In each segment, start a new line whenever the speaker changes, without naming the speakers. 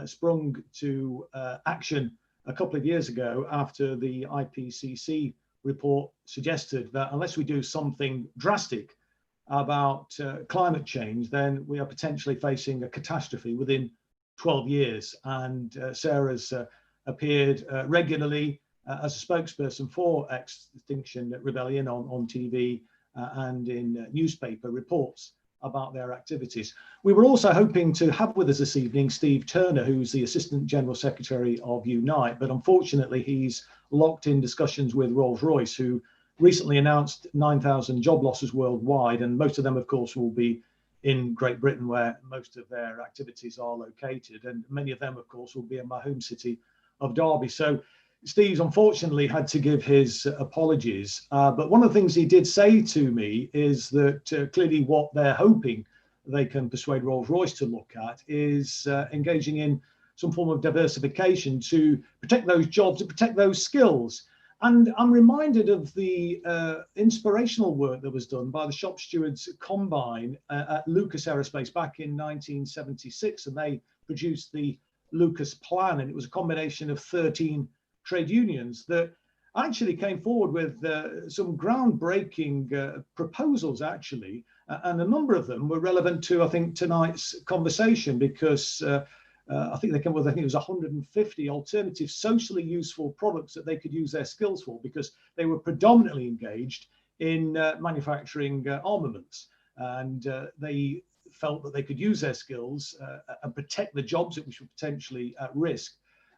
sprung to action a couple of years ago after the IPCC report suggested that unless we do something drastic about climate change, then we are potentially facing a catastrophe within 12 years. And Sarah's appeared regularly as a spokesperson for Extinction Rebellion on TV and in newspaper reports about their activities. We were also hoping to have with us this evening Steve Turner, who's the Assistant General Secretary of Unite, but unfortunately he's locked in discussions with Rolls Royce, who recently announced 9,000 job losses worldwide, and most of them, of course, will be in Great Britain, where most of their activities are located, and many of them, of course, will be in my home city of Derby. So Steve's unfortunately had to give his apologies, but one of the things he did say to me is that clearly what they're hoping they can persuade Rolls Royce to look at is engaging in some form of diversification to protect those jobs, to protect those skills. And I'm reminded of the inspirational work that was done by the Shop Stewards Combine at Lucas Aerospace back in 1976, and they produced the Lucas Plan, and it was a combination of 13 trade unions that actually came forward with some groundbreaking proposals, actually, and a number of them were relevant to, I think, tonight's conversation, because I think they came with, I think it was 150 alternative socially useful products that they could use their skills for, because they were predominantly engaged in manufacturing armaments, and they felt that they could use their skills and protect the jobs which were potentially at risk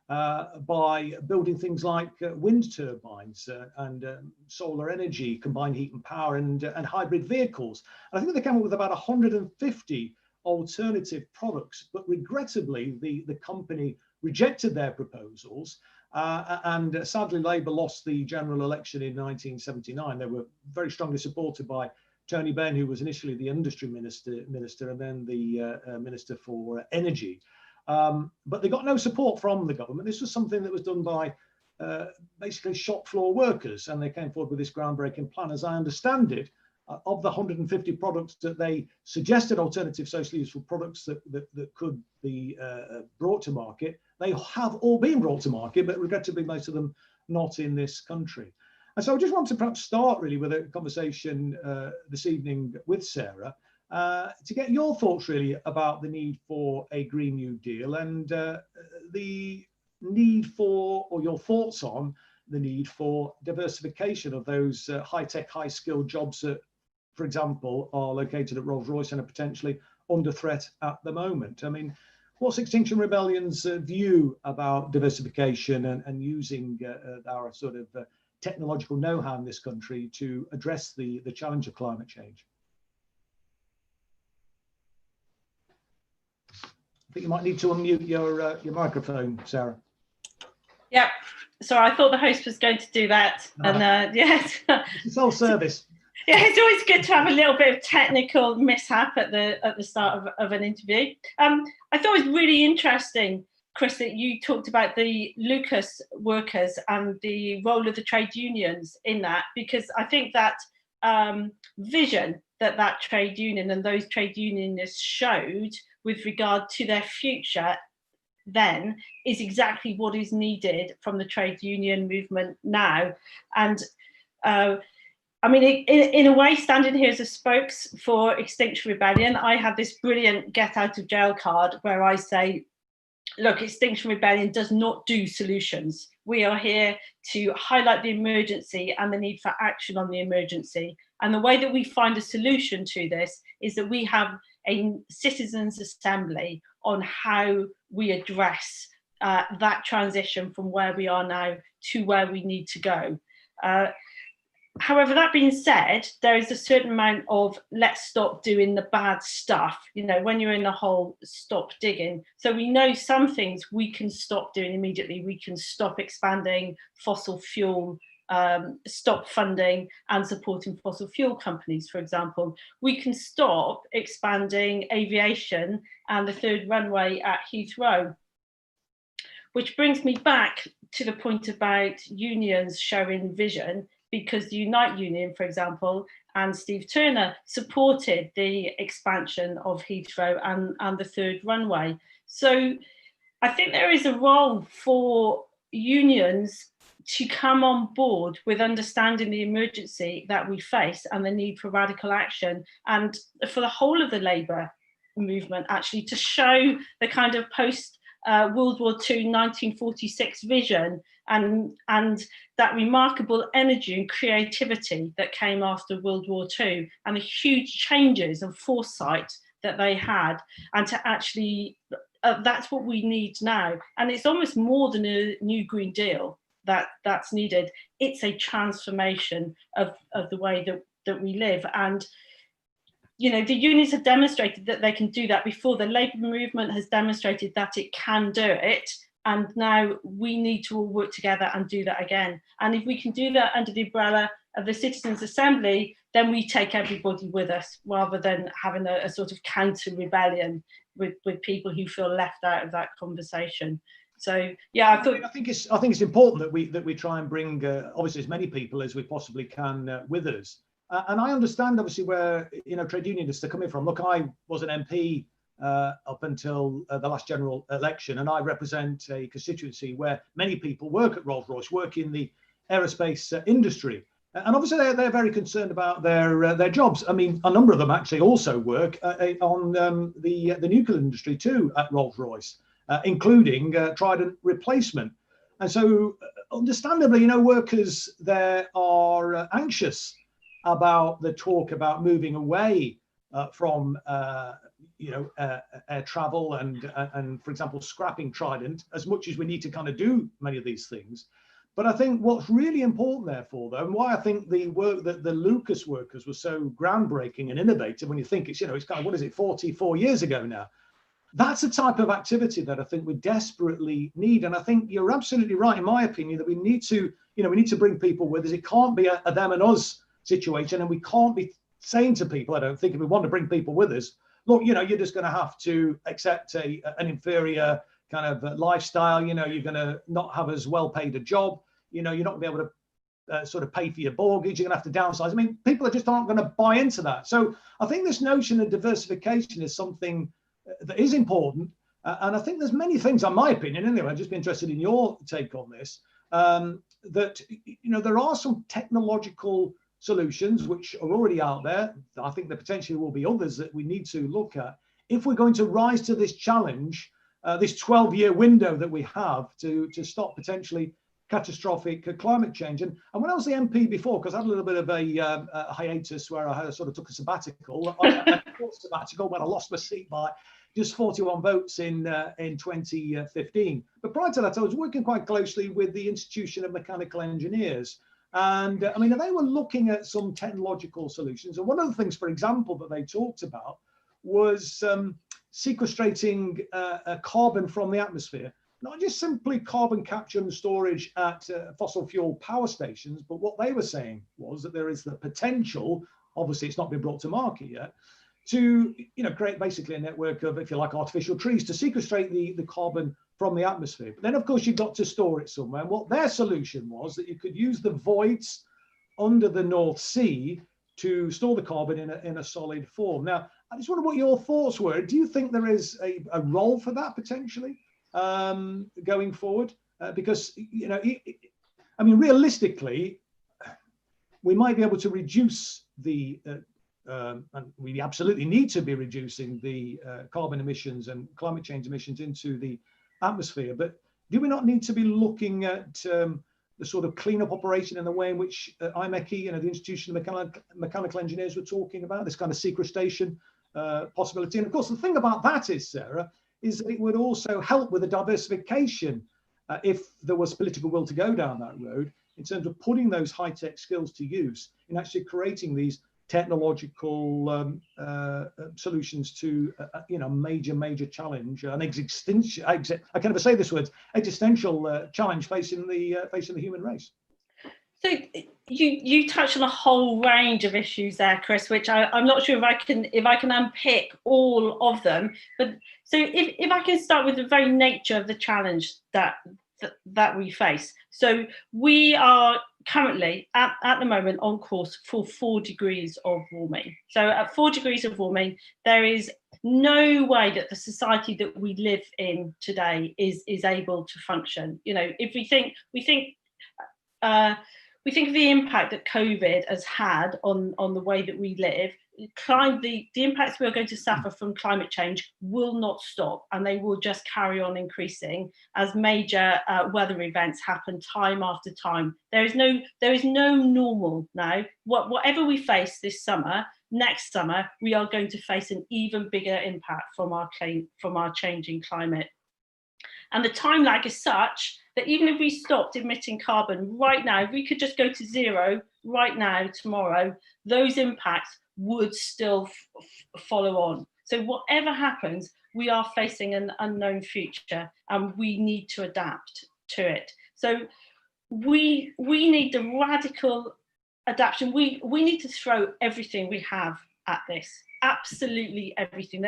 by building things like wind turbines and solar energy, combined heat and power, and hybrid vehicles. And I think they came up with about 150 alternative products, but regrettably, the company rejected their proposals, and sadly, Labour lost the general election in 1979. They were very strongly supported by Tony Benn, who was initially the industry minister and then the Minister for Energy. But they got no support from the government. This was something that was done by basically shop floor workers, and they came forward with this groundbreaking plan. As I understand it, of the 150 products that they suggested, alternative socially useful products that could be brought to market, they have all been brought to market, but regrettably most of them not in this country. And so I just want to perhaps start really with a conversation this evening with Sarah, to get your thoughts really about the need for a Green New Deal, and the need for, or your thoughts on the need for diversification of those high-tech, high-skilled jobs that, for example, are located at Rolls Royce and are potentially under threat at the moment. I mean, what's Extinction Rebellion's view about diversification and using our sort of technological know-how in this country to address the challenge of climate change? I think you might need to unmute your microphone, Sarah.
Yeah, so I thought the host was going to do that, and yes.
It's self-service.
Yeah, it's always good to have a little bit of technical mishap at the start of an interview. I thought it was really interesting, Chris, that you talked about the Lucas workers and the role of the trade unions in that, because I think that vision that trade union and those trade unionists showed with regard to their future then is exactly what is needed from the trade union movement now. And I mean, in a way, standing here as a spokes for Extinction Rebellion, I have this brilliant get out of jail card where I say, look, Extinction Rebellion does not do solutions. We are here to highlight the emergency and the need for action on the emergency. And the way that we find a solution to this is that we have a citizens' assembly on how we address that transition from where we are now to where we need to go. However, that being said, there is a certain amount of let's stop doing the bad stuff. You know, when you're in a hole, stop digging. So we know some things we can stop doing immediately. We can stop expanding fossil fuel, stop funding and supporting fossil fuel companies, for example. We can stop expanding aviation and the third runway at Heathrow. Which brings me back to the point about unions showing vision, because the Unite Union, for example, and Steve Turner supported the expansion of Heathrow and the third runway. So I think there is a role for unions to come on board with understanding the emergency that we face and the need for radical action, and for the whole of the labour movement actually to show the kind of post World War II 1946 vision and that remarkable energy and creativity that came after World War II, and the huge changes and foresight that they had, and to actually that's what we need now. And it's almost more than a new Green Deal that's needed. It's a transformation of the way that we live. And you know, the unions have demonstrated that they can do that before. The labour movement has demonstrated that it can do it. And now we need to all work together and do that again. And if we can do that under the umbrella of the Citizens' Assembly, then we take everybody with us, rather than having a sort of counter rebellion with people who feel left out of that conversation. So yeah, I think
it's important that we try and bring obviously as many people as we possibly can with us. And I understand obviously where trade unionists are coming from. Look, I was an MP up until the last general election, and I represent a constituency where many people work at Rolls Royce, work in the aerospace industry, and obviously they're very concerned about their jobs. I mean, a number of them actually also work on the nuclear industry too at Rolls Royce, including Trident replacement. And so, understandably, workers there are anxious about the talk about moving away from air travel and for example scrapping Trident, as much as we need to kind of do many of these things. But I think what's really important therefore, though, and why I think the work that the Lucas workers were so groundbreaking and innovative, when you think it's it's kind of, what is it, 44 years ago now, that's a type of activity that I think we desperately need. And I think you're absolutely right, in my opinion, that we need to bring people with us. It can't be a them and us situation, and we can't be saying to people, I don't think, if we want to bring people with us, look, you're just going to have to accept an inferior kind of lifestyle. You're going to not have as well paid a job. You're not going to be able to sort of pay for your mortgage. You're going to have to downsize. I mean, people just aren't going to buy into that. So I think this notion of diversification is something that is important. And I think there's many things, in my opinion, anyway, I'd just be interested in your take on this, that, there are some technological solutions which are already out there. I think there potentially will be others that we need to look at if we're going to rise to this challenge, this 12-year window that we have to stop potentially catastrophic climate change. And when I was the MP before, because I had a little bit of a hiatus where I sort of took a sabbatical, I sabbatical when I lost my seat by just 41 votes in 2015. But prior to that, I was working quite closely with the Institution of Mechanical Engineers. And I mean, they were looking at some technological solutions. And one of the things, for example, that they talked about was sequestrating carbon from the atmosphere. Not just simply carbon capture and storage at fossil fuel power stations, but what they were saying was that there is the potential, obviously it's not been brought to market yet, to create basically a network of, if you like, artificial trees to sequestrate the carbon from the atmosphere. But then, of course, you've got to store it somewhere. And what their solution was that you could use the voids under the North Sea to store the carbon in a solid form. Now, I just wonder what your thoughts were. Do you think there is a role for that potentially going forward? Because, I mean, realistically, we might be able to reduce the and we absolutely need to be reducing the carbon emissions and climate change emissions into the atmosphere. But do we not need to be looking at the sort of cleanup operation in the way in which IMECI, the Institution of Mechanical Engineers, were talking about, this kind of sequestration possibility? And of course, the thing about that is, Sarah, is that it would also help with the diversification if there was political will to go down that road, in terms of putting those high-tech skills to use in actually creating these technological solutions to major challenge, an existential, I can never say this word, existential challenge facing the human race.
So you touched on a whole range of issues there, Chris, which I'm not sure if I can unpick all of them. But so if I can start with the very nature of the challenge that we face. So we are currently at the moment on course for 4 degrees of warming. So at 4 degrees of warming, there is no way that the society that we live in today is able to function. You know, if we think of the impact that COVID has had on the way that we live, the impacts we are going to suffer from climate change will not stop, and they will just carry on increasing as major weather events happen time after time. There is no normal now. Whatever we face this summer, next summer we are going to face an even bigger impact from our changing climate. And the time lag is such that even if we stopped emitting carbon right now, if we could just go to zero right now, tomorrow, those impacts would still follow on. So whatever happens, we are facing an unknown future, and we need to adapt to it. So we need the radical adaptation. We need to throw everything we have at this, absolutely everything.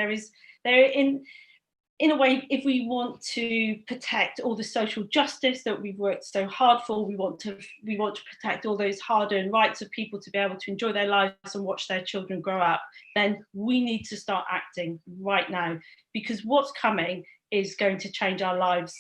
In a way, if we want to protect all the social justice that we've worked so hard for, we want to protect all those hard-earned rights of people to be able to enjoy their lives and watch their children grow up, then we need to start acting right now, because what's coming is going to change our lives.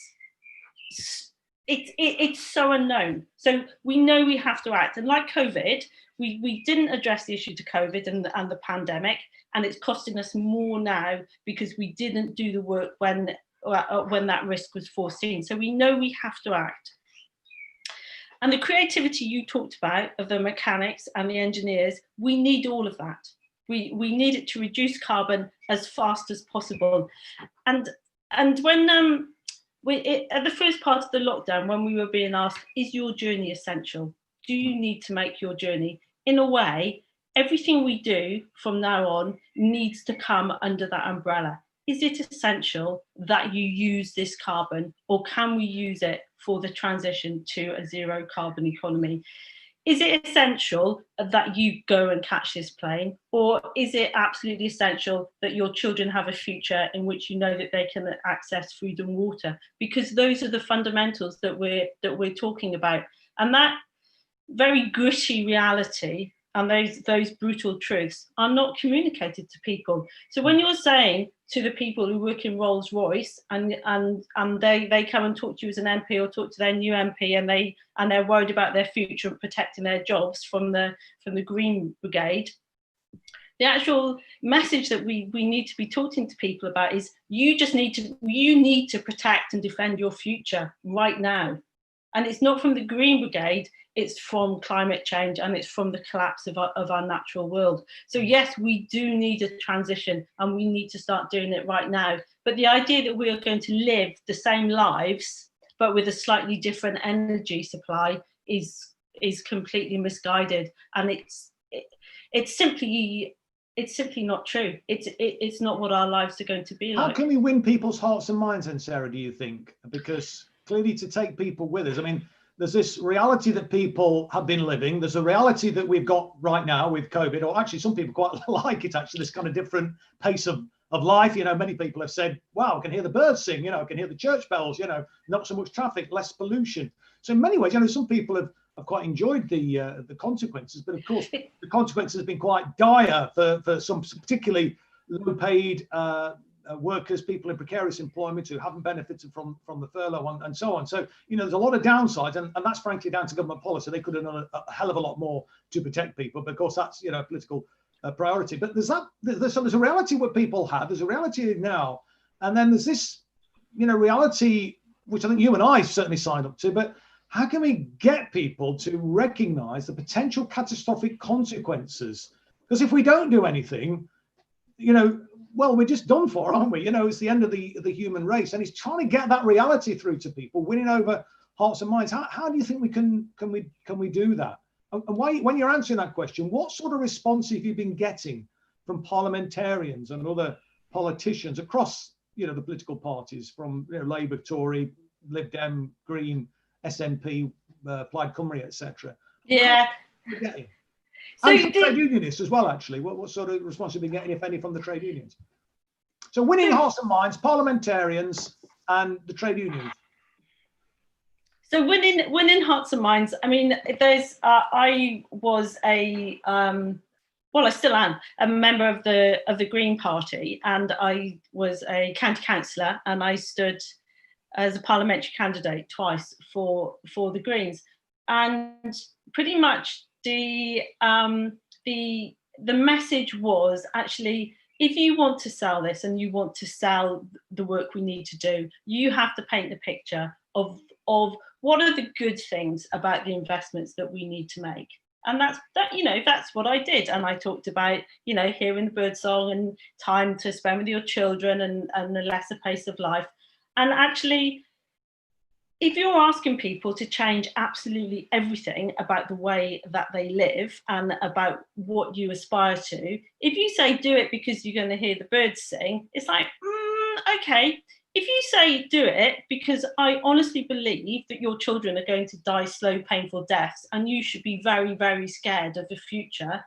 It's so unknown. So we know we have to act. And like COVID, we didn't address the issue to COVID and the pandemic, and it's costing us more now because we didn't do the work when that risk was foreseen. So we know we have to act. And the creativity you talked about of the mechanics and the engineers, we need all of that. We need it to reduce carbon as fast as possible. And when at the first part of the lockdown, when we were being asked, is your journey essential? Do you need to make your journey? In a way, everything we do from now on needs to come under that umbrella. Is it essential that you use this carbon, or can we use it for the transition to a zero carbon economy? Is it essential that you go and catch this plane, or is it absolutely essential that your children have a future in which you know that they can access food and water? Because those are the fundamentals that we're talking about, and that very gritty reality and those brutal truths are not communicated to people. So when you're saying to the people who work in Rolls Royce and they come and talk to you as an MP or talk to their new MP, and they're worried about their future and protecting their jobs from the Green Brigade, the actual message that we need to be talking to people about is you need to protect and defend your future right now. And it's not from the Green Brigade, it's from climate change, and it's from the collapse of our natural world. So yes, we do need a transition, and we need to start doing it right now. But the idea that we are going to live the same lives, but with a slightly different energy supply is completely misguided. And it's simply not true. It's not what our lives are going to be like.
How can we win people's hearts and minds then, Sarah, do you think? Because clearly to take people with us, I mean, there's this reality that people have been living. There's a reality that we've got right now with COVID, or actually some people quite like it, actually, this kind of different pace of life. You know, many people have said, wow, I can hear the birds sing, you know, I can hear the church bells, you know, not so much traffic, less pollution. So in many ways, you know, some people have quite enjoyed the consequences, but of course, the consequences have been quite dire for some particularly low paid workers, people in precarious employment who haven't benefited from the furlough and so on. So, you know, there's a lot of downsides, and that's frankly down to government policy. They could have done a hell of a lot more to protect people, but of course that's, you know, a political priority. But there's a reality what people have, there's a reality now, and then there's this, you know, reality which I think you and I certainly signed up to, but how can we get people to recognize the potential catastrophic consequences? Because if we don't do anything, you know, well, we're just done for, aren't we? You know, it's the end of the human race, and it's trying to get that reality through to people, winning over hearts and minds. How do you think we can we do that? And why, when you're answering that question, what sort of response have you been getting from parliamentarians and other politicians across, you know, the political parties, from, you know, Labour, Tory, Lib Dem, Green, SNP, Plaid Cymru, etc.?
Yeah.
So and trade unionists as well, actually. What sort of response have you been getting, if any, from the trade unions? So winning hearts and minds, parliamentarians and the trade unions.
So winning hearts and minds. I mean, there's I was a well, I still am a member of the Green Party, and I was a county councillor, and I stood as a parliamentary candidate twice for the Greens, and pretty much the message was actually, if you want to sell this and you want to sell the work we need to do, you have to paint the picture of what are the good things about the investments that we need to make. And that's what I did. And I talked about, hearing the birdsong and time to spend with your children and the lesser pace of life. And actually, if you're asking people to change absolutely everything about the way that they live and about what you aspire to, if you say do it because you're going to hear the birds sing, it's like, okay. If you say do it because I honestly believe that your children are going to die slow, painful deaths, and you should be very, very scared of the future,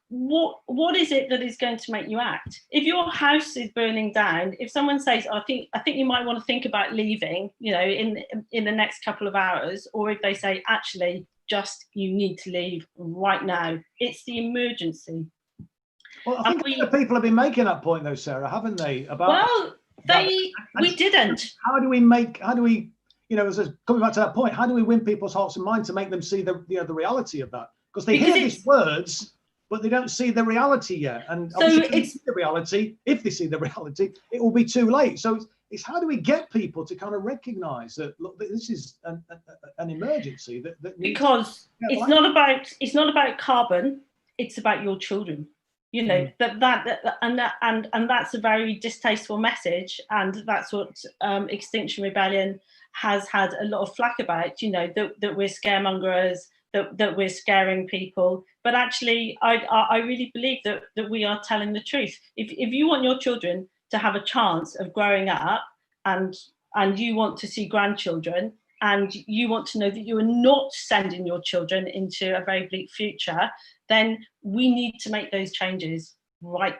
what is it that is going to make you act? If your house is burning down, if someone says, I think you might want to think about leaving, in the next couple of hours, or if they say, actually, just you need to leave right now, it's the emergency.
Well, I think people have been making that point, though, Sarah, haven't they?
We didn't.
How do we, coming back to that point, how do we win people's hearts and minds to make them see the reality of that? Because they hear these words, but they don't see the reality yet. And so if they see the reality, it will be too late. So it's how do we get people to kind of recognise that, look, this is an emergency that
because it's not about carbon, it's about your children. And that's a very distasteful message, and that's what Extinction Rebellion has had a lot of flack about. That we're scaremongers, that we're scaring people. But actually, I really believe that we are telling the truth. If you want your children to have a chance of growing up, and you want to see grandchildren, and you want to know that you are not sending your children into a very bleak future, then we need to make those changes right.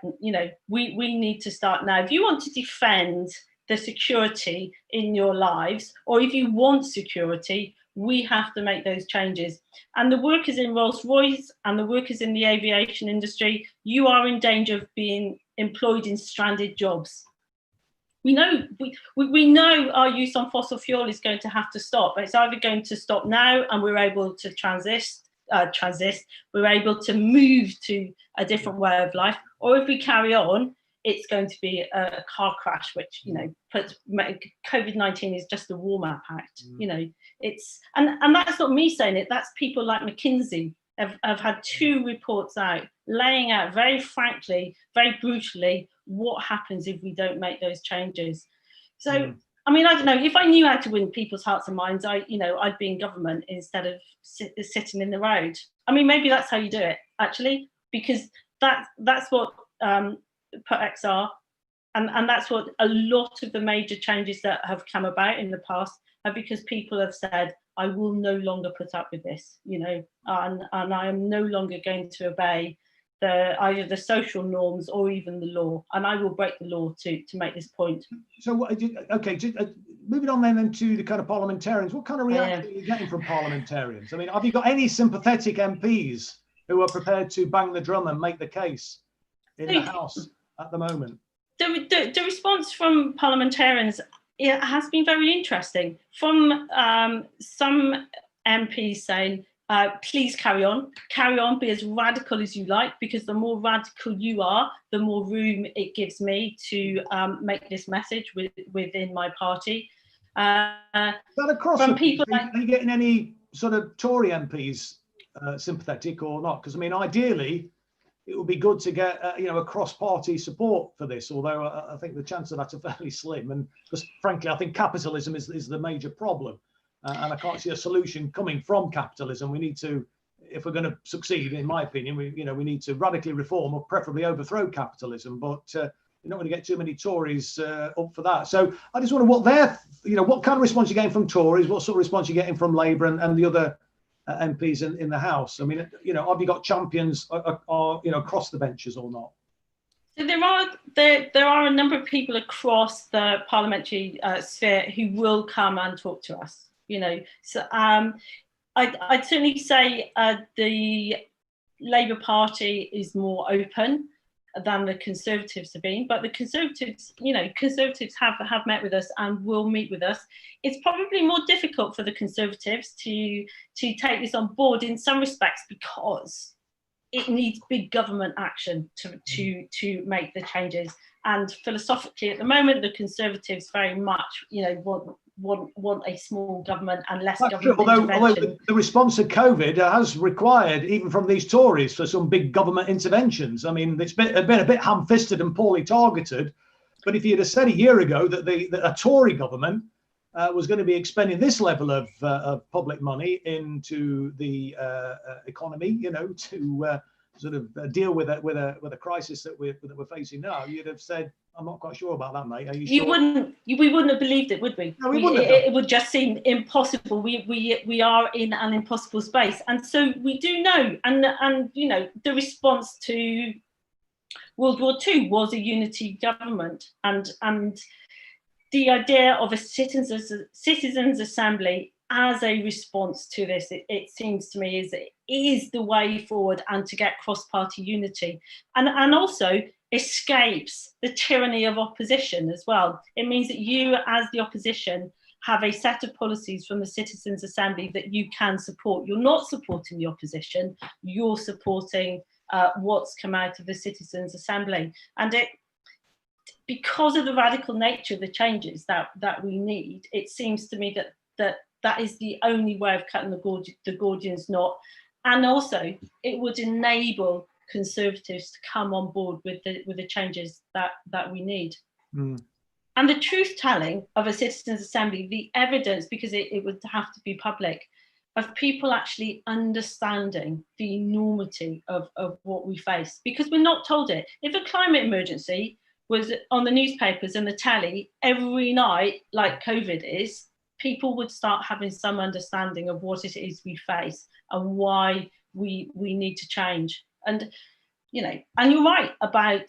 We need to start now. If you want to defend the security in your lives, or if you want security, we have to make those changes. And the workers in Rolls Royce and the workers in the aviation industry, you are in danger of being employed in stranded jobs. We know our use on fossil fuel is going to have to stop. It's either going to stop now and we're able to we're able to move to a different way of life, or if we carry on, it's going to be a car crash, which COVID-19 is just a warm-up act. It's and that's not me saying it. That's people like McKinsey have had 2 reports out laying out very frankly, very brutally, what happens if we don't make those changes. So I mean, I don't know, if I knew how to win people's hearts and minds, I'd be in government instead of sitting in the road. I mean, maybe that's how you do it, actually, because that's what put XR, and that's what a lot of the major changes that have come about in the past are, because people have said, I will no longer put up with this, and I am no longer going to obey either the social norms or even the law, and I will break the law to make this point.
So, okay, moving on then to the kind of parliamentarians, what kind of reaction are you getting from parliamentarians? I mean, have you got any sympathetic MPs who are prepared to bang the drum and make the case in the House at the moment?
The response from parliamentarians, it has been very interesting. From some MPs saying, please carry on, be as radical as you like, because the more radical you are, the more room it gives me to make this message within my party.
From people, are you getting any sort of Tory MPs sympathetic or not? Because I mean, ideally, it would be good to get a cross-party support for this. Although I think the chances of that are fairly slim, and because frankly, I think capitalism is the major problem. And I can't see a solution coming from capitalism. We need to, if we're going to succeed, in my opinion, we need to radically reform or preferably overthrow capitalism. But you're not going to get too many Tories up for that. So I just wonder what what kind of response you're getting from Tories, what sort of response you're getting from Labour and the other MPs in the House. I mean, have you got champions across the benches or not?
So there are a number of people across the parliamentary sphere who will come and talk to us. So I'd certainly say the Labour Party is more open than the Conservatives have been, but the Conservatives, Conservatives have met with us and will meet with us. It's probably more difficult for the Conservatives to take this on board in some respects, because it needs big government action to make the changes. And philosophically, at the moment, the Conservatives very much, want a small government and less government intervention.
Although the response to COVID has required, even from these Tories, for some big government interventions. I mean, it's been a bit ham-fisted and poorly targeted. But if you'd have said a year ago that a Tory government was going to be expending this level of public money into the economy, to sort of deal with a crisis that we're facing now, you'd have said, "I'm not quite sure about that, mate." Are you sure?
We wouldn't have believed it, would we?
No, we wouldn't have done.
It would just seem impossible. We are in an impossible space, and so we do know. And the response to World War II was a unity government, and the idea of a citizens' assembly as a response to this, it seems to me, is the way forward, and to get cross-party unity, and also escapes the tyranny of opposition as well. It means that you, as the opposition, have a set of policies from the Citizens' Assembly that you can support. You're not supporting the opposition, you're supporting what's come out of the Citizens' Assembly. And because of the radical nature of the changes that we need, it seems to me that is the only way of cutting the Gordian's knot. And also, it would enable Conservatives to come on board with the changes that we need. Mm. And the truth-telling of a Citizens' Assembly, the evidence, because it would have to be public, of people actually understanding the enormity of what we face, because we're not told it. If a climate emergency was on the newspapers and the telly every night, like COVID is, people would start having some understanding of what it is we face and why we need to change. And and you're right about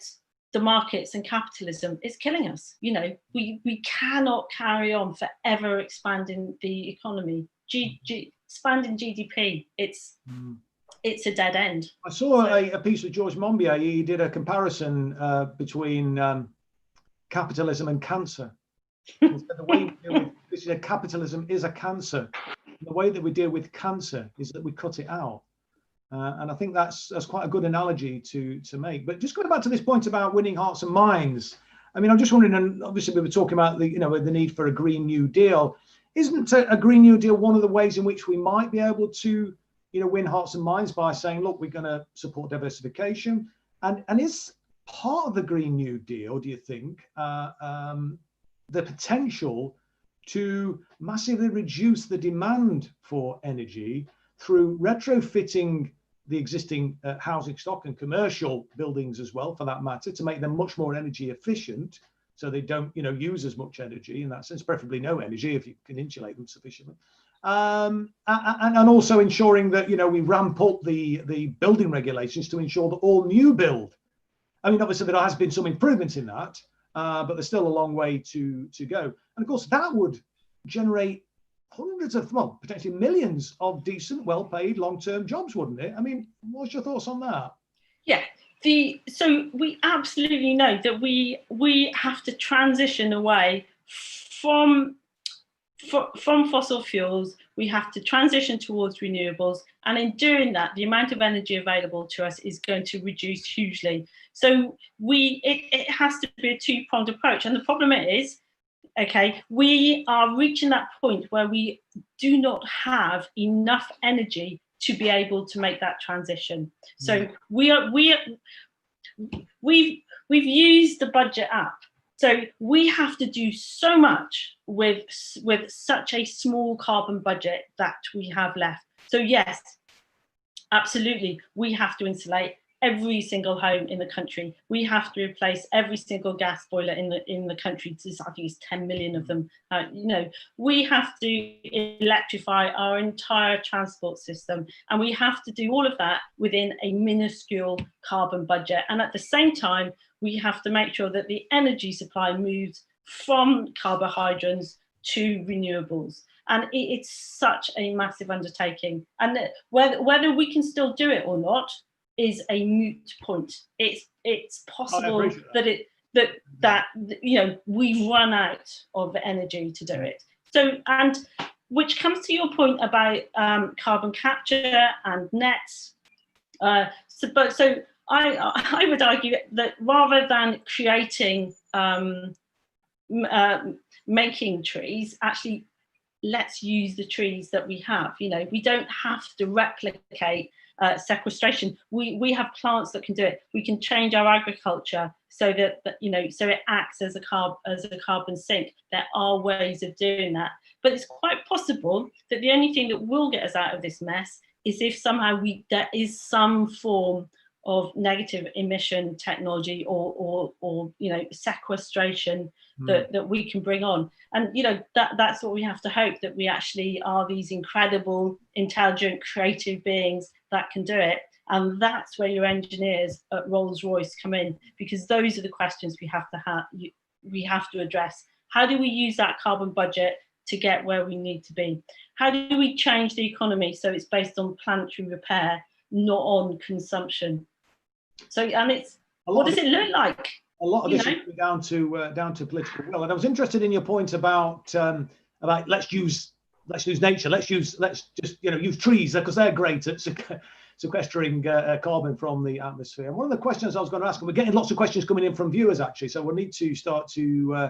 the markets and capitalism. It's killing us. We cannot carry on forever expanding the economy, expanding GDP. It's a dead end.
I saw a piece with George Monbiot. He did a comparison between capitalism and cancer. The way we deal with capitalism is a cancer. The way that we deal with cancer is that we cut it out. And I think that's quite a good analogy to make. But just going back to this point about winning hearts and minds, I mean, I'm just wondering, and obviously we were talking about the need for a Green New Deal. Isn't a Green New Deal one of the ways in which we might be able to win hearts and minds by saying, look, we're going to support diversification? And is part of the Green New Deal, do you think, the potential to massively reduce the demand for energy through retrofitting the existing housing stock and commercial buildings as well, for that matter, to make them much more energy efficient, so they don't use as much energy in that sense, preferably no energy if you can insulate them sufficiently, and also ensuring that we ramp up the building regulations to ensure that all new build, I mean, obviously there has been some improvements in that, but there's still a long way to go. And of course that would generate hundreds of, well, potentially millions of decent, well-paid, long-term jobs, wouldn't it? I mean, what's your thoughts on that?
Yeah, so we absolutely know that we have to transition away from fossil fuels. We have to transition towards renewables, and in doing that, the amount of energy available to us is going to reduce hugely. So it has to be a two-pronged approach, and the problem is, okay, we are reaching that point where we do not have enough energy to be able to make that transition. So we've used the budget up. So we have to do so much with such a small carbon budget that we have left. So yes, absolutely, we have to insulate every single home in the country. We have to replace every single gas boiler in the country. I think it's 10 million of them. We have to electrify our entire transport system, and we have to do all of that within a minuscule carbon budget. And at the same time, we have to make sure that the energy supply moves from carbohydrates to renewables. And it's such a massive undertaking. And whether we can still do it or not, is a moot point. It's possible
that.
that you know, we run out of energy to do it. So, and which comes to your point about carbon capture and nets. So I would argue that rather than creating making trees, actually let's use the trees that we have. You know, we don't have to replicate sequestration. We have plants that can do it. We can change our agriculture so that you know, so it acts as a carbon sink. There are ways of doing that, but it's quite possible that the only thing that will get us out of this mess is if somehow there is some form of negative emission technology or you know, sequestration that we can bring on. And you know, that's what we have to hope, that we actually are these incredible, intelligent, creative beings that can do it. And that's where your engineers at Rolls Royce come in, because those are the questions we have to address. How do we use that carbon budget to get where we need to be? How do we change the economy so it's based on planetary repair, not on consumption? So, and it's, what does it look like?
A lot of this is down to political will. And I was interested in your point about let's use nature, let's just, you know, use trees because they're great at sequestering carbon from the atmosphere. And one of the questions I was going to ask, and we're getting lots of questions coming in from viewers actually, so we'll need to start to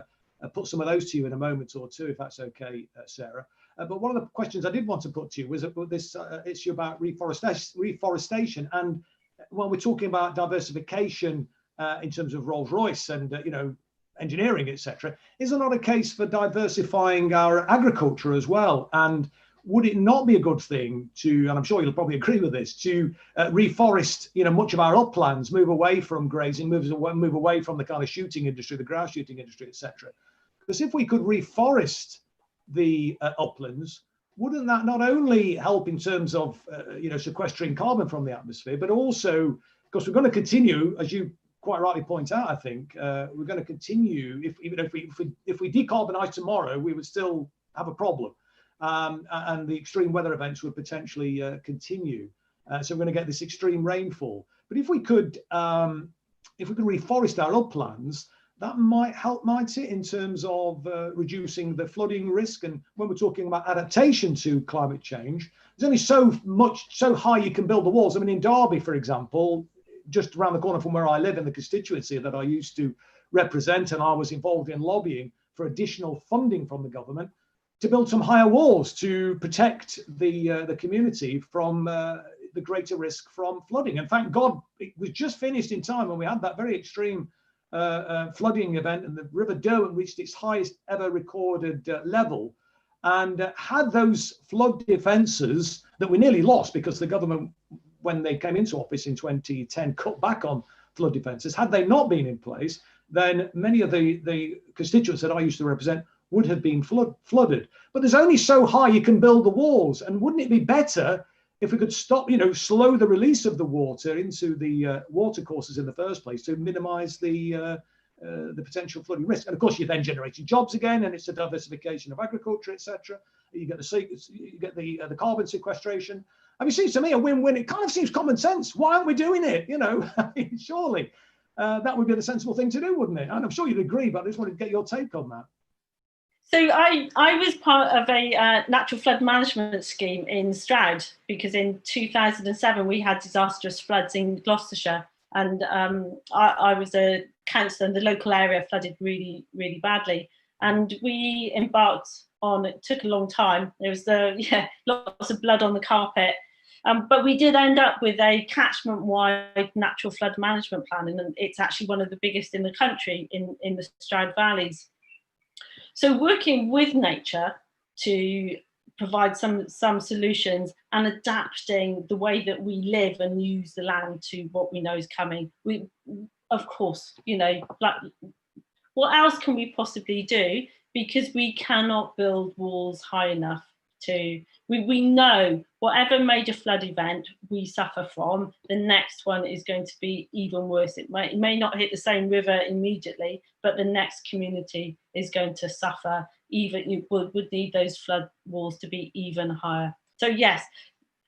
put some of those to you in a moment or two, if that's okay, Sarah. But one of the questions I did want to put to you was about this issue about reforestation. And when we're talking about diversification in terms of Rolls Royce and you know, engineering, etc., is there not a case for diversifying our agriculture as well? And would it not be a good thing to, and I'm sure you'll probably agree with this, to reforest, you know, much of our uplands, move away from grazing, move away from the kind of shooting industry, the grass shooting industry, etc.? Because if we could reforest the uplands, wouldn't that not only help in terms of you know, sequestering carbon from the atmosphere, but also, because we're going to continue, as you quite rightly point out, I think we're going to continue, even if we decarbonize tomorrow, we would still have a problem, and the extreme weather events would potentially continue. So we're going to get this extreme rainfall. But if we could reforest our uplands, that might help, might it, in terms of reducing the flooding risk? And when we're talking about adaptation to climate change, there's only so high you can build the walls. I mean, in Derby, for example, just around the corner from where I live in the constituency that I used to represent, and I was involved in lobbying for additional funding from the government to build some higher walls to protect the community from the greater risk from flooding. And thank God it was just finished in time when we had that very extreme flooding event, and the River Derwent reached its highest ever recorded level. And had those flood defences that we nearly lost because the government, when they came into office in 2010, cut back on flood defences, had they not been in place, then many of the constituents that I used to represent would have been flooded. But there's only so high you can build the walls. And wouldn't it be better if we could stop, you know, slow the release of the water into the water courses in the first place to minimise the potential flooding risk? And of course, you're then generating jobs again, and it's a diversification of agriculture, etc. You get the carbon sequestration. I mean, it seems to me a win-win. It kind of seems common sense. Why aren't we doing it? You know, I mean, surely that would be the sensible thing to do, wouldn't it? And I'm sure you'd agree, but I just wanted to get your take on that.
So I was part of a natural flood management scheme in Stroud, because in 2007 we had disastrous floods in Gloucestershire, and I was a councillor, and the local area flooded really, really badly. And we embarked on, it took a long time. There was lots of blood on the carpet, but we did end up with a catchment-wide natural flood management plan, and it's actually one of the biggest in the country in the Stroud Valleys. So working with nature to provide some solutions and adapting the way that we live and use the land to what we know is coming. We, of course, you know, like, what else can we possibly do? Because we cannot build walls high enough to, we know whatever major flood event we suffer from, the next one is going to be even worse. It may not hit the same river immediately, but the next community is going to suffer even, you would need those flood walls to be even higher. So yes,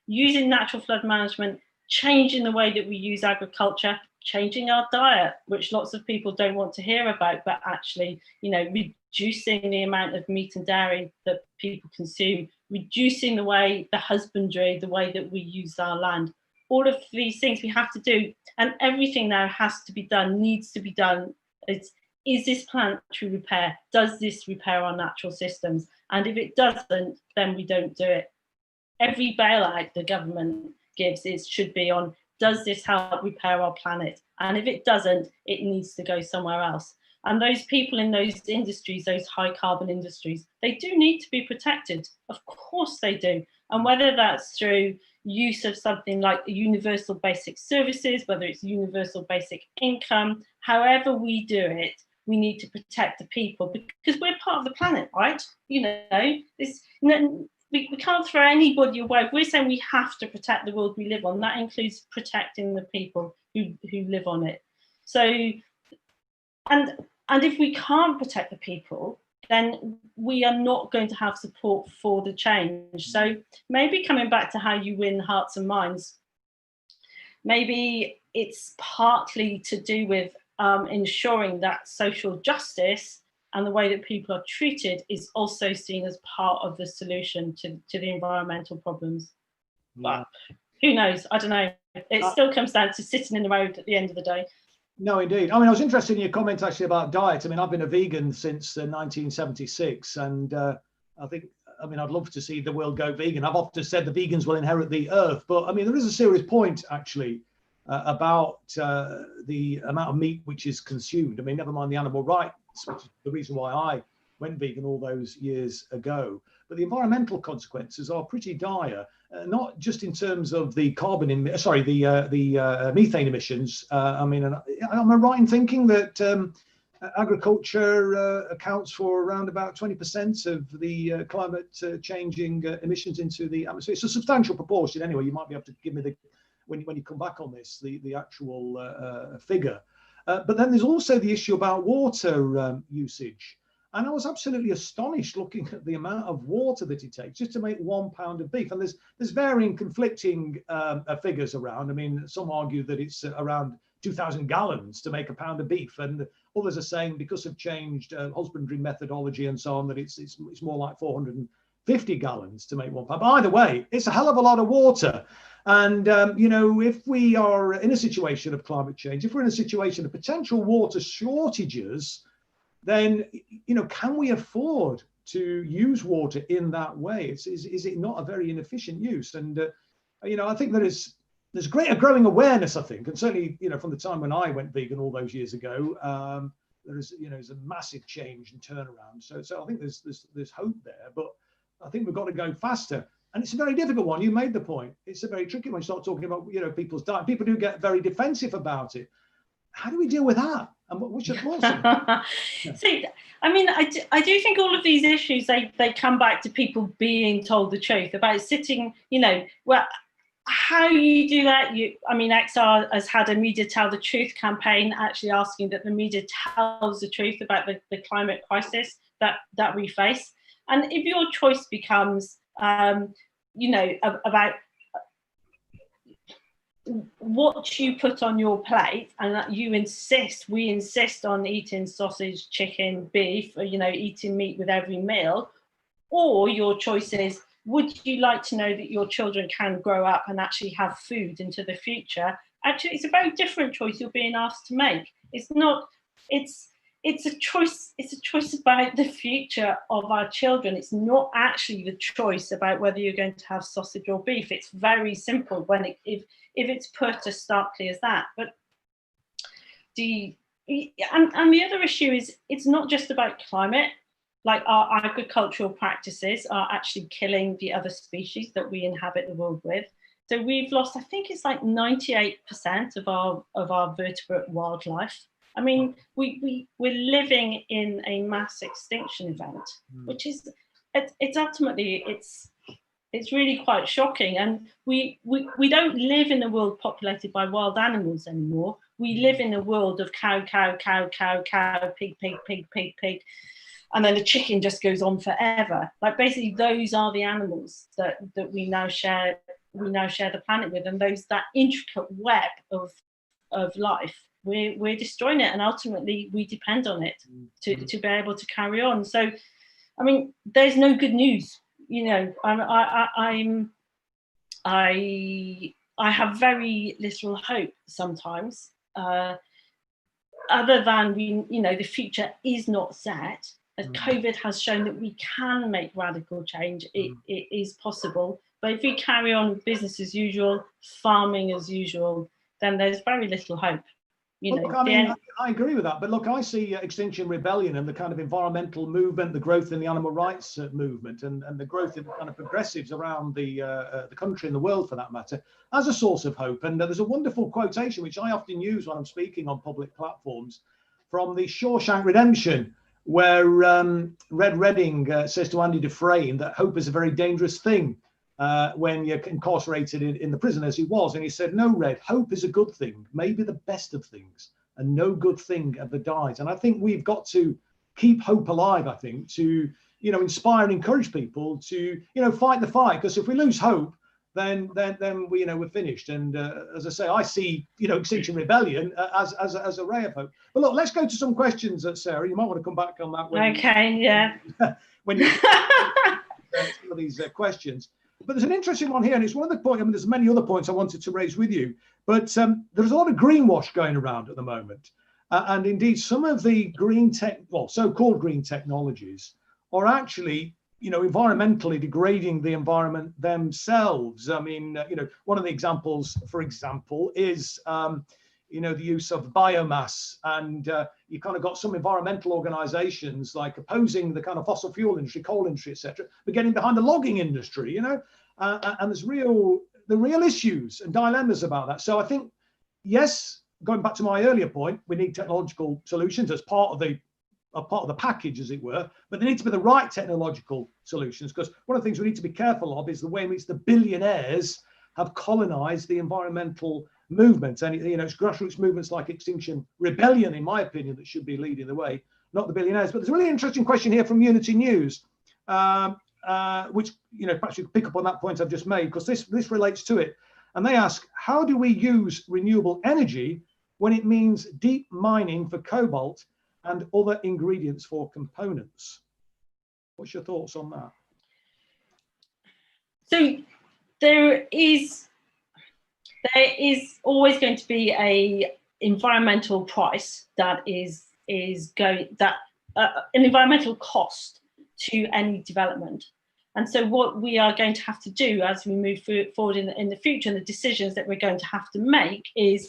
using natural flood management changing the way that we use agriculture, changing our diet, which lots of people don't want to hear about, but actually, you know, reducing the amount of meat and dairy that people consume, reducing the way, the husbandry, the way that we use our land. All of these things we have to do, and everything now has to be done, needs to be done. Is this planetary repair? Does this repair our natural systems? And if it doesn't, then we don't do it. Every bailout the government gives should be on, does this help repair our planet? And if it doesn't, it needs to go somewhere else. And those people in those industries, those high carbon industries, they do need to be protected. Of course they do. And whether that's through use of something like universal basic services, whether it's universal basic income, however we do it, we need to protect the people because we're part of the planet, right? You know, we can't throw anybody away. We're saying we have to protect the world we live on. That includes protecting the people who live on it. So, and if we can't protect the people, then we are not going to have support for the change. So maybe coming back to how you win hearts and minds, maybe it's partly to do with ensuring that social justice and the way that people are treated is also seen as part of the solution to the environmental problems. Yeah. But who knows? I don't know. It still comes down to sitting in the road at the end of the day.
No, indeed. I mean, I was interested in your comment actually about diet. I mean, I've been a vegan since 1976, and I'd love to see the world go vegan. I've often said the vegans will inherit the earth, but I mean, there is a serious point actually about the amount of meat which is consumed. I mean, never mind the animal rights, which is the reason why I went vegan all those years ago. But the environmental consequences are pretty dire, not just in terms of the methane emissions. I mean, am I right in thinking that agriculture accounts for around about 20% of the climate changing emissions into the atmosphere? It's a substantial proportion anyway. You might be able to give me when you come back on this, the actual figure. But then there's also the issue about water usage. And I was absolutely astonished looking at the amount of water that it takes just to make 1 pound of beef. And there's varying conflicting figures around. I mean, some argue that it's around 2,000 gallons to make a pound of beef, and others are saying because of changed husbandry methodology and so on that it's more like 450 gallons to make 1 pound. But either way, it's a hell of a lot of water. And you know, if we are in a situation of climate change, if we're in a situation of potential water shortages, then, you know, can we afford to use water in that way? Is it not a very inefficient use? And, you know, I think there's a growing awareness, I think, and certainly, you know, from the time when I went vegan all those years ago, there's a massive change and turnaround. So I think there's hope there, but I think we've got to go faster. And it's a very difficult one. You made the point. It's a very tricky one. You start talking about, you know, people's diet. People do get very defensive about it. How do we deal with that? And what should
See, I mean, I do think all of these issues, they come back to people being told the truth about sitting, you know, well, how you do that. I mean, XR has had a media tell the truth campaign, actually asking that the media tells the truth about the climate crisis that we face. And if your choice becomes, you know, about what you put on your plate, and that we insist on eating sausage, chicken, beef, or, you know, eating meat with every meal, or your choice is, would you like to know that your children can grow up and actually have food into the future? Actually, it's a very different choice you're being asked to make. It's not, it's a choice about the future of our children. It's not actually the choice about whether you're going to have sausage or beef. It's very simple if it's put as starkly as that. But the other issue is, it's not just about climate. Like, our agricultural practices are actually killing the other species that we inhabit the world with. So we've lost, I think it's like 98% of our vertebrate wildlife. I mean, we're living in a mass extinction event, which is, it's ultimately, it's really quite shocking. And we don't live in a world populated by wild animals anymore. We live in a world of cow, cow, cow, cow, cow, pig, pig, pig, pig, pig. And then the chicken just goes on forever. Like, basically, those are the animals that we now share we now share the planet with, and that intricate web of life, we're destroying it, and ultimately we depend on it to be able to carry on. So, I mean, there's no good news. You know, I have very little hope sometimes, other than the future is not set. As COVID has shown that we can make radical change, it is possible. But if we carry on business as usual, farming as usual, then there's very little hope.
Look, I agree with that. But look, I see Extinction Rebellion and the kind of environmental movement, the growth in the animal rights movement, and the growth in the kind of progressives around the country and the world, for that matter, as a source of hope. And there's a wonderful quotation, which I often use when I'm speaking on public platforms, from the Shawshank Redemption, where Red Redding says to Andy Dufresne that hope is a very dangerous thing. When you're incarcerated in the prison, as he was. And he said, no, Red, hope is a good thing, maybe the best of things, and no good thing ever dies. And I think we've got to keep hope alive, I think, to, inspire and encourage people to, fight the fight. Because if we lose hope, then we, we're finished. And as I say, I see, Extinction Rebellion as a ray of hope. But look, let's go to some questions, Sarah. You might want to come back on that. When you some of these questions. But there's an interesting one here, and it's one of the points. I mean, there's many other points I wanted to raise with you, but there's a lot of greenwash going around at the moment, and indeed some of the so-called green technologies are actually, environmentally degrading the environment themselves. I mean, one of the examples, for example, is the use of biomass, and you kind of got some environmental organizations like opposing the kind of fossil fuel industry, coal industry, etc., but getting behind the logging industry, and there's the real issues and dilemmas about that. So I think, yes, going back to my earlier point, we need technological solutions as part of the package, as it were, but they need to be the right technological solutions, because one of the things we need to be careful of is the way in which the billionaires have colonized the environmental movement. And it's grassroots movements like Extinction Rebellion, in my opinion, that should be leading the way, not the billionaires. But there's a really interesting question here from Unity News, which perhaps you could pick up on that point I've just made, because this relates to it. And they ask, how do we use renewable energy when it means deep mining for cobalt and other ingredients for components? What's your thoughts on that?
So there is always going to be a environmental price that an environmental cost to any development. And so what we are going to have to do as we move forward in the future, and the decisions that we're going to have to make is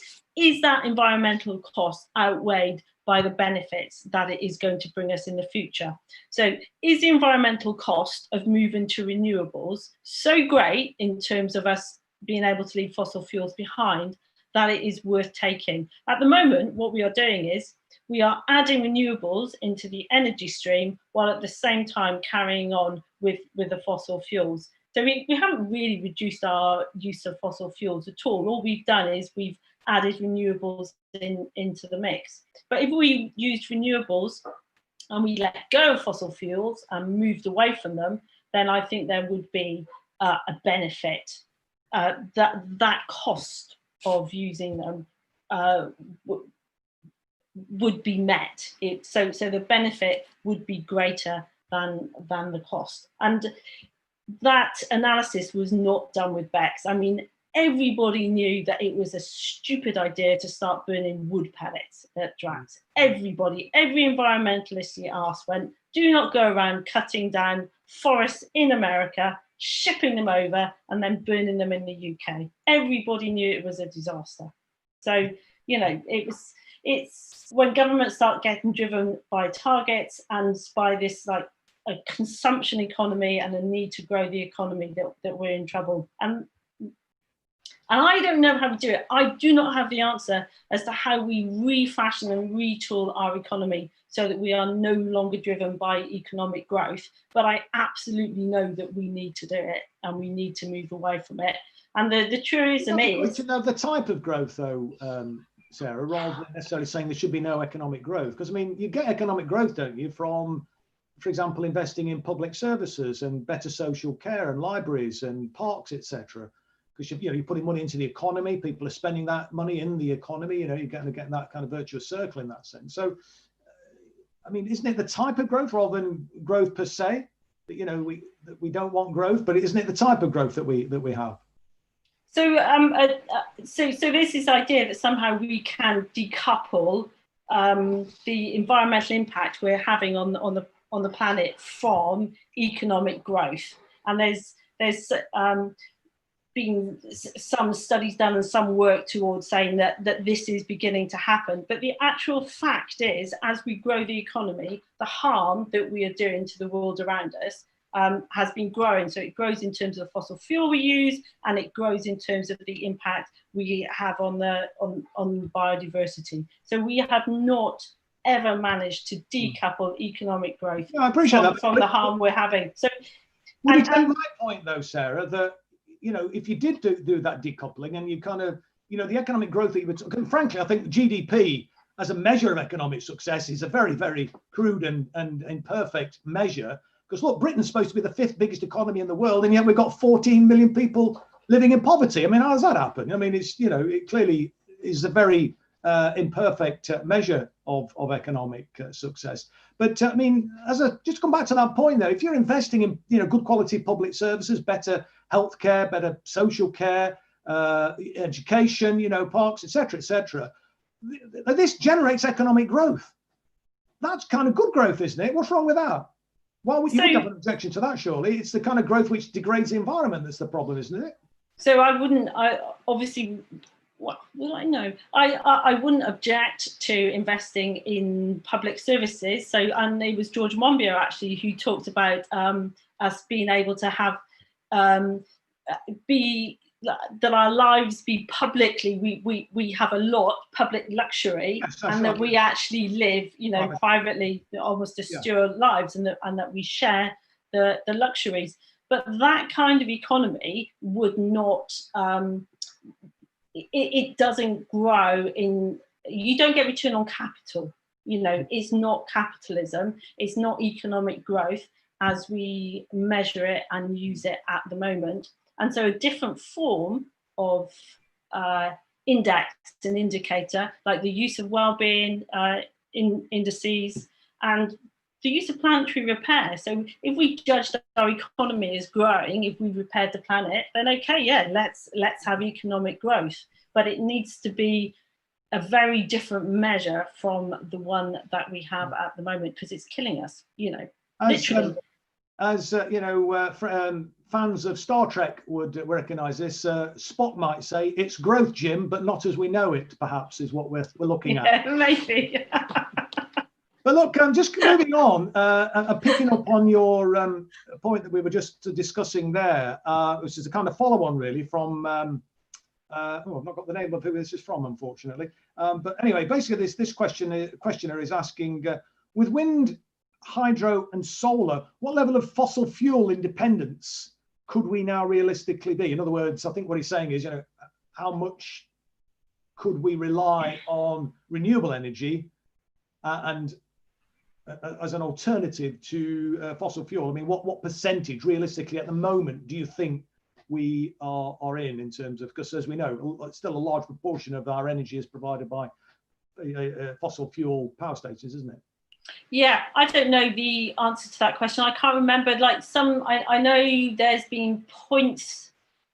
that environmental cost outweighed by the benefits that it is going to bring us in the future? So is the environmental cost of moving to renewables so great in terms of us being able to leave fossil fuels behind that it is worth taking? At the moment, what we are doing is we are adding renewables into the energy stream while at the same time carrying on with the fossil fuels. So we haven't really reduced our use of fossil fuels at all. All we've done is we've added renewables into the mix. But if we used renewables and we let go of fossil fuels and moved away from them, then I think there would be a benefit. That cost of using them would be met. So the benefit would be greater than the cost. And that analysis was not done with BECCS. I mean, everybody knew that it was a stupid idea to start burning wood pellets at Drax. Everybody, every environmentalist you asked went, do not go around cutting down forests in America, shipping them over and then burning them in the UK. Everybody knew it was a disaster. So, it's when governments start getting driven by targets and by this like a consumption economy and a need to grow the economy that we're in trouble. And I don't know how to do it. I do not have the answer as to how we refashion and retool our economy so that we are no longer driven by economic growth. But I absolutely know that we need to do it and we need to move away from it. And the truism is...
To know the type of growth, though, Sarah, rather than necessarily saying there should be no economic growth. Because, I mean, you get economic growth, don't you, from, for example, investing in public services and better social care and libraries and parks, etc. because you're putting money into the economy, people are spending that money in the economy, you're getting that kind of virtuous circle in that sense. So I mean, isn't it the type of growth rather than growth per se that we don't want growth, but isn't it the type of growth that we have?
So so there's this idea that somehow we can decouple the environmental impact we're having on the planet from economic growth, and there's been some studies done and some work towards saying that this is beginning to happen. But the actual fact is, as we grow the economy, the harm that we are doing to the world around us has been growing. So it grows in terms of the fossil fuel we use, and it grows in terms of the impact we have on biodiversity. So we have not ever managed to decouple economic growth from the harm we're having. So
would you take my point though, Sarah, that if you did do that decoupling and you kind of, the economic growth that you were talking, frankly, I think GDP as a measure of economic success is a very, very crude and imperfect measure. Because look, Britain's supposed to be the 5th biggest economy in the world, and yet we've got 14 million people living in poverty. I mean, how does that happen? I mean, it's, it clearly is a very imperfect measure of economic success. But I mean, just come back to that point though, if you're investing in, good quality public services, better healthcare, better social care, education, parks, etc., this generates economic growth. That's kind of good growth, isn't it? What's wrong with that? Why would you have an objection to that? Surely it's the kind of growth which degrades the environment that's the problem, isn't it?
So I wouldn't object to investing in public services. So, and it was George Monbiot actually who talked about us being able to have that our lives be publicly, we have a lot public luxury, yes, and that we actually live, privately, almost austere lives, and that we share the luxuries. But that kind of economy would not, it doesn't grow in, you don't get return on capital. It's not capitalism, it's not economic growth as we measure it and use it at the moment. And so a different form of index and indicator, like the use of well-being indices and the use of planetary repair. So if we judge that our economy is growing, if we repaired the planet, then okay, yeah, let's have economic growth. But it needs to be a very different measure from the one that we have at the moment, because it's killing us, literally. Fans
of Star Trek would recognise this. Spock might say it's growth, Jim, but not as we know it. Perhaps is what we're looking at.
Maybe.
But look, just moving on, picking up on your point that we were just discussing there, which is a kind of follow-on really from. I've not got the name of who this is from, unfortunately. But anyway, basically, this questioner is asking, with wind, hydro, and solar, what level of fossil fuel independence could we now realistically be? In other words, I think what he's saying is, how much could we rely on renewable energy and as an alternative to fossil fuel? I mean, what percentage realistically at the moment do you think we are in terms of, because as we know, still a large proportion of our energy is provided by fossil fuel power stations, isn't it?
Yeah, I don't know the answer to that question. I can't remember, I know there's been points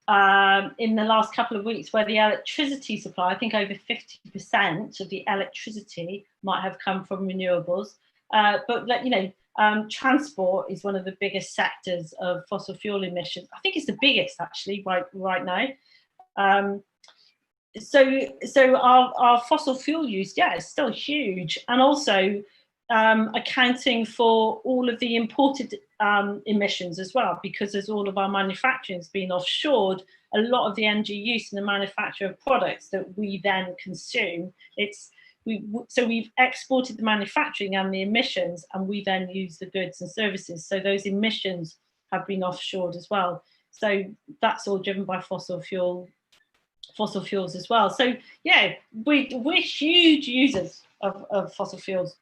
in the last couple of weeks where the electricity supply, I think over 50% of the electricity might have come from renewables. But transport is one of the biggest sectors of fossil fuel emissions. I think it's the biggest actually right now. So our fossil fuel use, is still huge, and also accounting for all of the imported emissions as well, because as all of our manufacturing has been offshored, a lot of the energy use in the manufacture of products that we then consume, we've exported the manufacturing and the emissions, and we then use the goods and services. So those emissions have been offshored as well. So that's all driven by fossil fuels as well. So yeah, we're huge users of fossil fuels.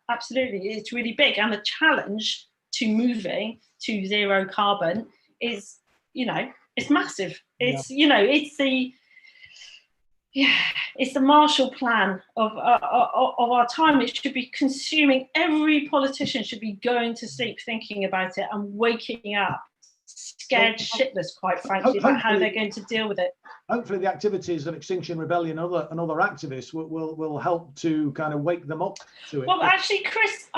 Absolutely, it's really big. And the challenge to moving to zero carbon is, It's massive. It's it's the Marshall Plan of our time. It should be consuming. Every politician should be going to sleep thinking about it and waking up scared shitless, quite frankly, about how they're going to deal with it.
Hopefully the activities of Extinction Rebellion and other activists will help to kind of wake them up to it.
Well, actually, Chris,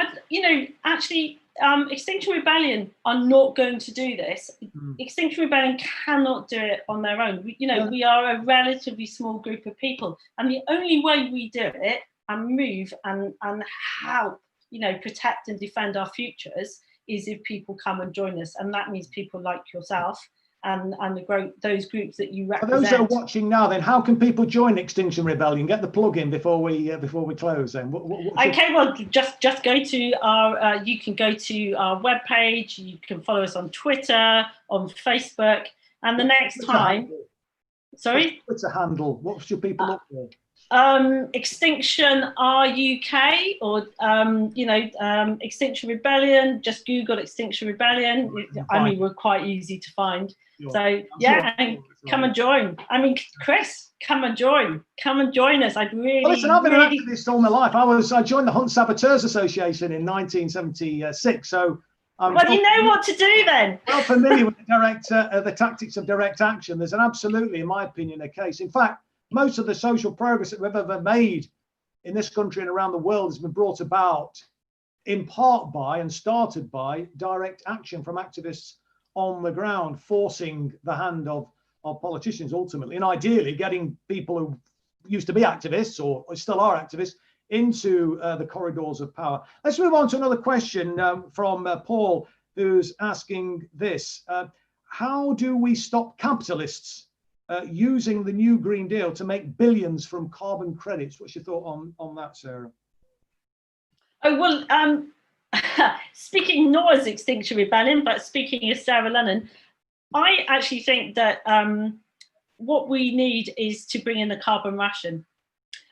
Extinction Rebellion are not going to do this. Extinction Rebellion cannot do it on their own. We are a relatively small group of people, and the only way we do it and move and help, protect and defend our futures is if people come and join us, and that means people like yourself and those groups that you represent.
For those that are watching now, then, how can people join Extinction Rebellion? Get the plug in before we close. Then,
okay. Well, just go to our. You can go to our webpage. You can follow us on Twitter, on Facebook, and the next time. Sorry.
What's a handle? What should people look for?
Extinction UK or Extinction Rebellion. Just Google Extinction Rebellion. We're quite easy to find. Sure. So come and join. Chris, come and join us. I'd really.
Well, listen, I've been an activist all my life. I joined the Hunt Saboteurs Association in 1976. So
you know what to do then.
Well familiar with the tactics of direct action. There's absolutely, in my opinion, a case. In fact, most of the social progress that we've ever made in this country and around the world has been brought about in part by and started by direct action from activists on the ground, forcing the hand of politicians ultimately, and ideally getting people who used to be activists or still are activists into the corridors of power. Let's move on to another question from Paul, who's asking this. How do we stop capitalists using the new Green Deal to make billions from carbon credits? What's your thought on that, Sarah?
Oh, well, speaking not as Extinction Rebellion, but speaking as Sarah Lunnon, I actually think that what we need is to bring in the carbon ration.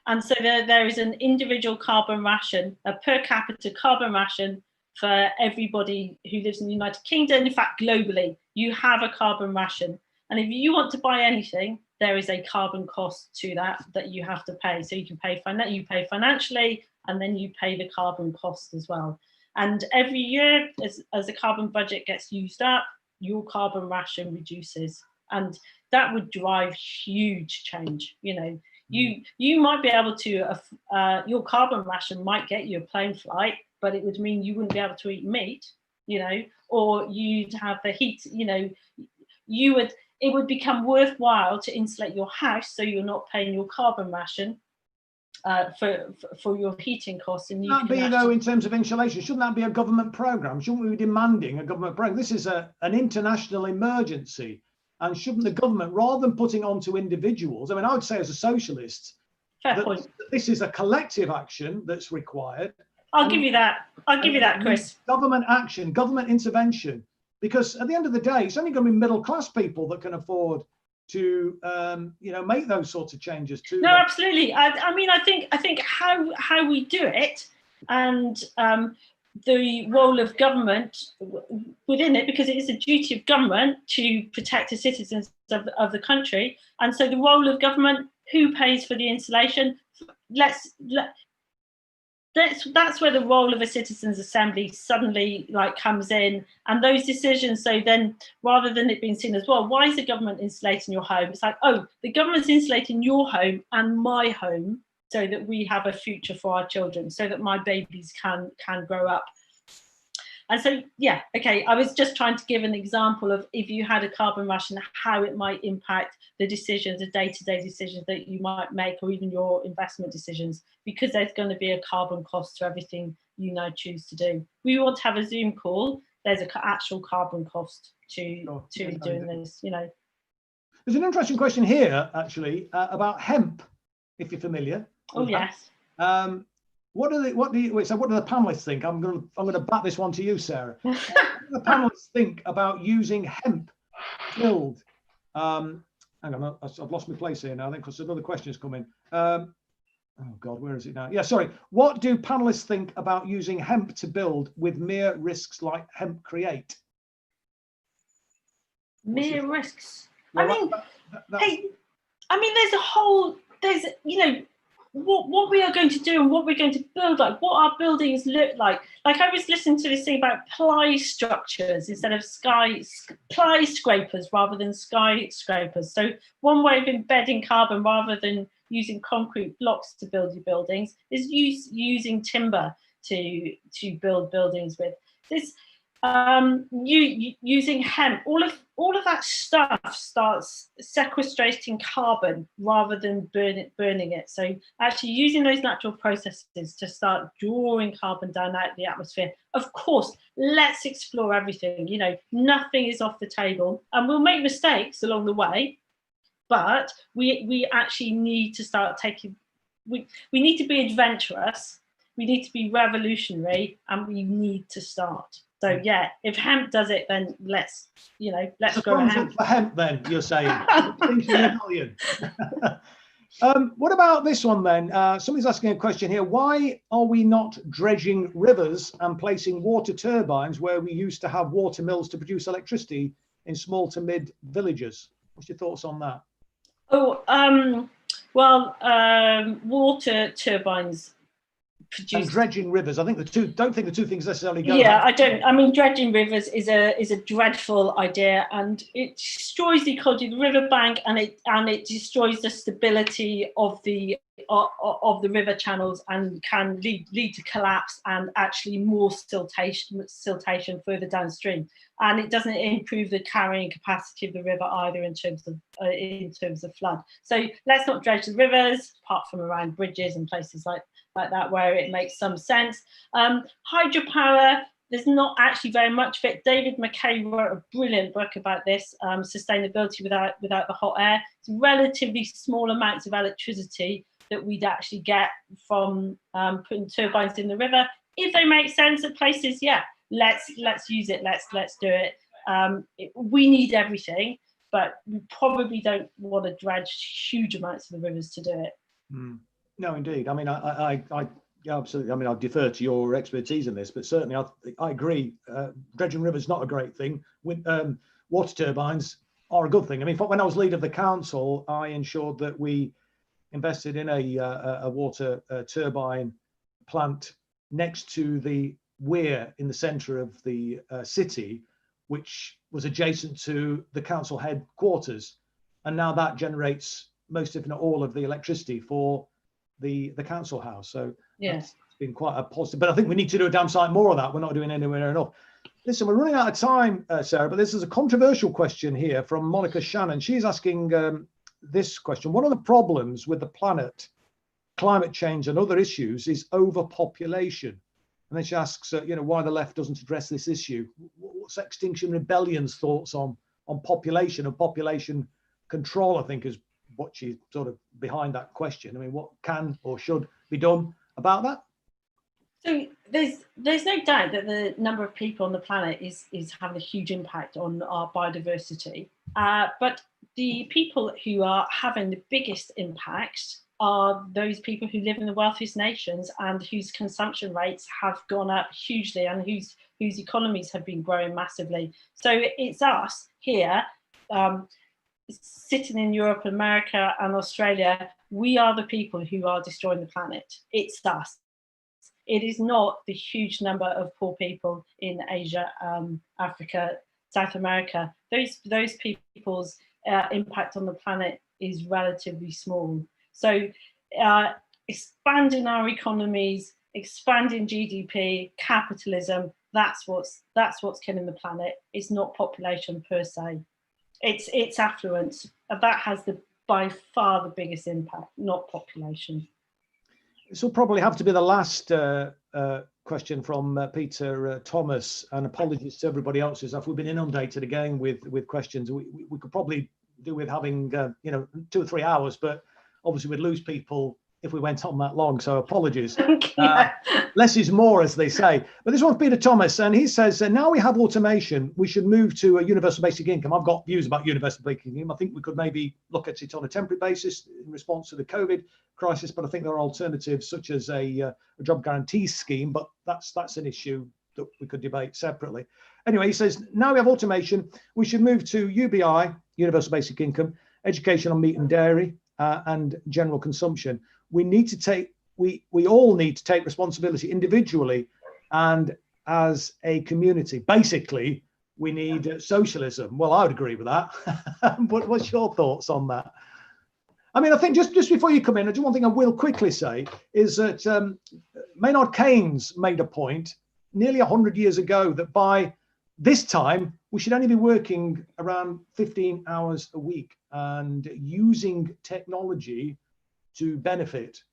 And so there is an individual carbon ration, a per capita carbon ration for everybody who lives in the United Kingdom. In fact, globally, you have a carbon ration. And if you want to buy anything, there is a carbon cost to that you have to pay. So you can pay financially, and then you pay the carbon cost as well. And every year, as the carbon budget gets used up, your carbon ration reduces, and that would drive huge change. You might be able to, your carbon ration might get you a plane flight, but it would mean you wouldn't be able to eat meat, or you'd have the heat, it would become worthwhile to insulate your house so you're not paying your carbon ration for your heating costs. And
shouldn't that be, though, in terms of insulation, shouldn't that be a government programme? Shouldn't we be demanding a government programme? This is an international emergency. And shouldn't the government, rather than putting onto individuals, I would say as a socialist,
fair point.
This is a collective action that's required.
I'll give you that, Chris.
Government action, government intervention, because at the end of the day, it's only going to be middle class people that can afford to, make those sorts of changes too.
No, absolutely. I think how we do it, and the role of government within it, because it is a duty of government to protect the citizens of the country. And so the role of government, who pays for the insulation? That's where the role of a citizens' assembly suddenly comes in, and those decisions. So then, rather than it being seen as, well, why is the government insulating your home? It's like, oh, the government's insulating your home and my home, so that we have a future for our children, so that my babies can grow up. And so, yeah, okay, I was just trying to give an example of if you had a carbon ration, how it might impact the decisions, the day-to-day decisions that you might make, or even your investment decisions, because there's going to be a carbon cost to everything you now choose to do. We want to have a Zoom call. There's an actual carbon cost to doing this,
There's an interesting question here, actually, about hemp, if you're familiar.
Oh, yes.
What do the panelists think? I'm going to bat this one to you, Sarah. What do the panelists think about using hemp filled? Hang on, I've lost my place here now. I think because another question has come in. Oh God, where is it now? Yeah, sorry. What do panelists think about using hemp to build with mere risks like hemp create?
Mere risks.
Well,
there's a whole, what we are going to do and what we're going to build, like what our buildings look like. Like I was listening to this thing about ply structures instead of ply scrapers rather than skyscrapers. So one way of embedding carbon rather than using concrete blocks to build your buildings is using timber to build buildings with. This using hemp, all of that stuff starts sequestrating carbon rather than burning it. So actually using those natural processes to start drawing carbon down out of the atmosphere. Of course, let's explore everything. Nothing is off the table, and we'll make mistakes along the way, but we actually need to start taking. We need to be adventurous. We need to be revolutionary, and we need to start. So yeah, if hemp does it, then let's grow hemp.
For hemp, then you're saying. Extinction Rebellion. What about this one then? Somebody's asking a question here. Why are we not dredging rivers and placing water turbines where we used to have water mills to produce electricity in small to mid villages? What's your thoughts on that?
Water turbines.
And dredging rivers. I think don't think the two things necessarily go.
Yeah, I don't. I mean, dredging rivers is a dreadful idea, and it destroys the ecology of the riverbank, and it destroys the stability of the river channels, and can lead to collapse and actually more siltation further downstream. And it doesn't improve the carrying capacity of the river either in terms of flood. So let's not dredge the rivers, apart from around bridges and places like that where it makes some sense. Hydropower, there's not actually very much of it. David McKay wrote a brilliant book about this, sustainability without the hot air. It's relatively small amounts of electricity that we'd actually get from putting turbines in the river. If they make sense at places, yeah, let's use it. Let's do it. We need everything, but we probably don't want to dredge huge amounts of the rivers to do it.
No, indeed. I mean, I absolutely. I mean, I defer to your expertise in this, but certainly I agree. Dredging rivers is not a great thing. Water turbines are a good thing. I mean, when I was leader of the council, I ensured that we invested in a water turbine plant next to the weir in the centre of the city, which was adjacent to the council headquarters, and now that generates most, if not all, of the electricity for the council house. So it's been quite a positive, but I think we need to do a damn sight more of that. We're not doing anywhere enough. Listen, we're running out of time, Sarah, but this is a controversial question here from Monica Shannon. She's asking this question: one of the problems with the planet, climate change and other issues is overpopulation. And then she asks, why the left doesn't address this issue. What's Extinction Rebellion's thoughts on population and population control, I think, is what she's sort of behind that question. I mean, what can or should be done about that?
So there's no doubt that the number of people on the planet is having a huge impact on our biodiversity. But the people who are having the biggest impact are those people who live in the wealthiest nations and whose consumption rates have gone up hugely and whose economies have been growing massively. So it's us here, sitting in Europe, America and Australia. We are the people who are destroying the planet. It's us. It is not the huge number of poor people in Asia, Africa, South America. Those people's impact on the planet is relatively small. So expanding our economies, expanding GDP, capitalism, that's what's killing the planet. It's not population per se. It's affluence. That has by far the biggest impact, not population.
This will probably have to be the last question from Peter Thomas, and apologies to everybody else as if we've been inundated again with questions. We could probably do with having 2 or 3 hours, but obviously we'd lose people if we went on that long, so apologies. Less is more, as they say. But this one's Peter Thomas, and he says, now we have automation, we should move to a universal basic income. I've got views about universal basic income. I think we could maybe look at it on a temporary basis in response to the COVID crisis, but I think there are alternatives such as a job guarantee scheme, but that's an issue that we could debate separately. Anyway, he says, now we have automation, we should move to UBI, universal basic income, education on meat and dairy, and general consumption. We need to take, we all need to take responsibility individually and as a community. Basically, we need socialism. Well, I would agree with that. But what's your thoughts on that? I mean, I think just before you come in, just one thing I will quickly say is that Maynard Keynes made a point nearly 100 years ago that by this time, we should only be working around 15 hours a week and using technology to benefit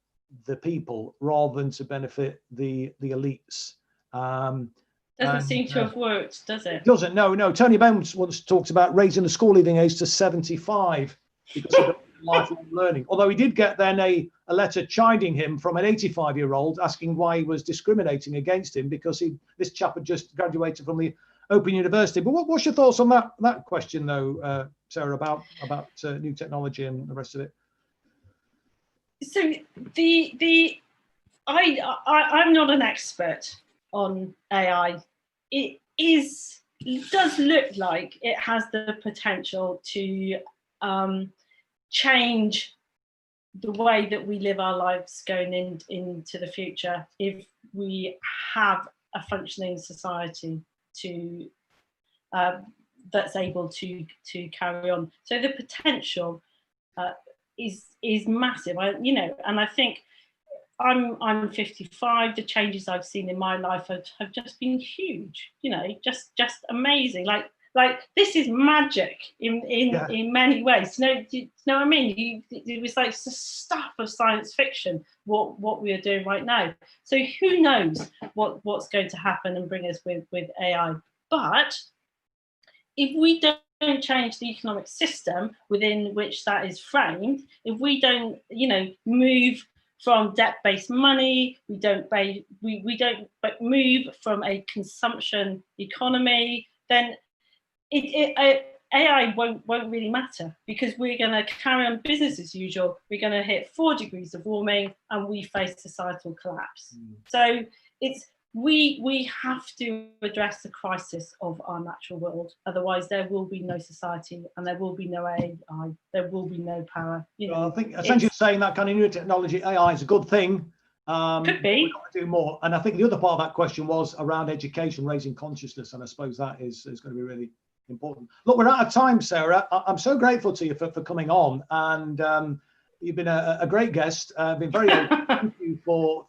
the people rather than to benefit the elites.
Doesn't seem to have worked, does it?
Doesn't, no. Tony Benn once talked about raising the school leaving age to 75 because of lifelong learning. Although he did get then a letter chiding him from an 85-year-old asking why he was discriminating against him because this chap had just graduated from the Open University. But what's your thoughts on that question, though, Sarah, about new technology and the rest of it?
So I'm not an expert on AI. It does look like it has the potential to change the way that we live our lives going into the future if we have a functioning society to that's able to carry on. So the potential is massive. And I think I'm 55. The changes I've seen in my life have just been huge. Just amazing. Like this is magic in many ways. Do you know what I mean? It was like the stuff of science fiction. What we are doing right now. So who knows what's going to happen and bring us with AI? But if we don't change the economic system within which that is framed, if we don't, move from debt-based money, we don't move from a consumption economy, then AI won't really matter because we're going to carry on business as usual. We're going to hit 4 degrees of warming and we face societal collapse. So we have to address the crisis of our natural world. Otherwise, there will be no society and there will be no AI. There will be no power.
Well, I think essentially saying that kind of new technology, AI is a good thing.
Could be.
We've got to do more. And I think the other part of that question was around education, raising consciousness. And I suppose that is going to be really important. Look, we're out of time, Sarah. I'm so grateful to you for coming on. And you've been a great guest. Been very thank you for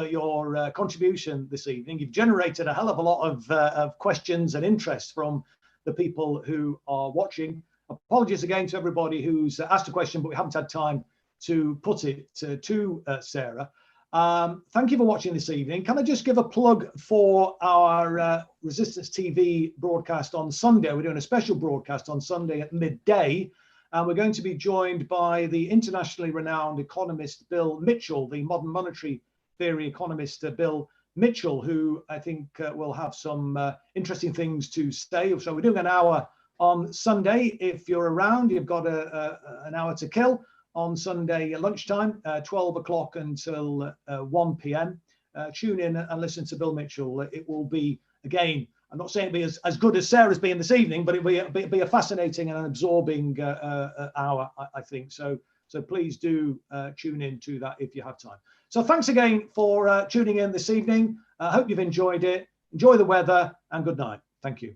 your contribution this evening. You've generated a hell of a lot of questions and interest from the people who are watching. Apologies again to everybody who's asked a question, but we haven't had time to put it to Sarah. Thank you for watching this evening. Can I just give a plug for our Resistance TV broadcast on Sunday? We're doing a special broadcast on Sunday at midday. And we're going to be joined by the internationally renowned economist Bill Mitchell, the modern monetary theory economist Bill Mitchell, who I think will have some interesting things to say. So we're doing an hour on Sunday. If you're around, you've got an hour to kill on Sunday lunchtime, 12 o'clock until 1 p.m. Tune in and listen to Bill Mitchell. It will be, again, I'm not saying it'll be as good as Sarah's been this evening, but it'll be a fascinating and an absorbing hour, I think. So please do tune in to that if you have time. So thanks again for tuning in this evening. I hope you've enjoyed it. Enjoy the weather and good night. Thank you.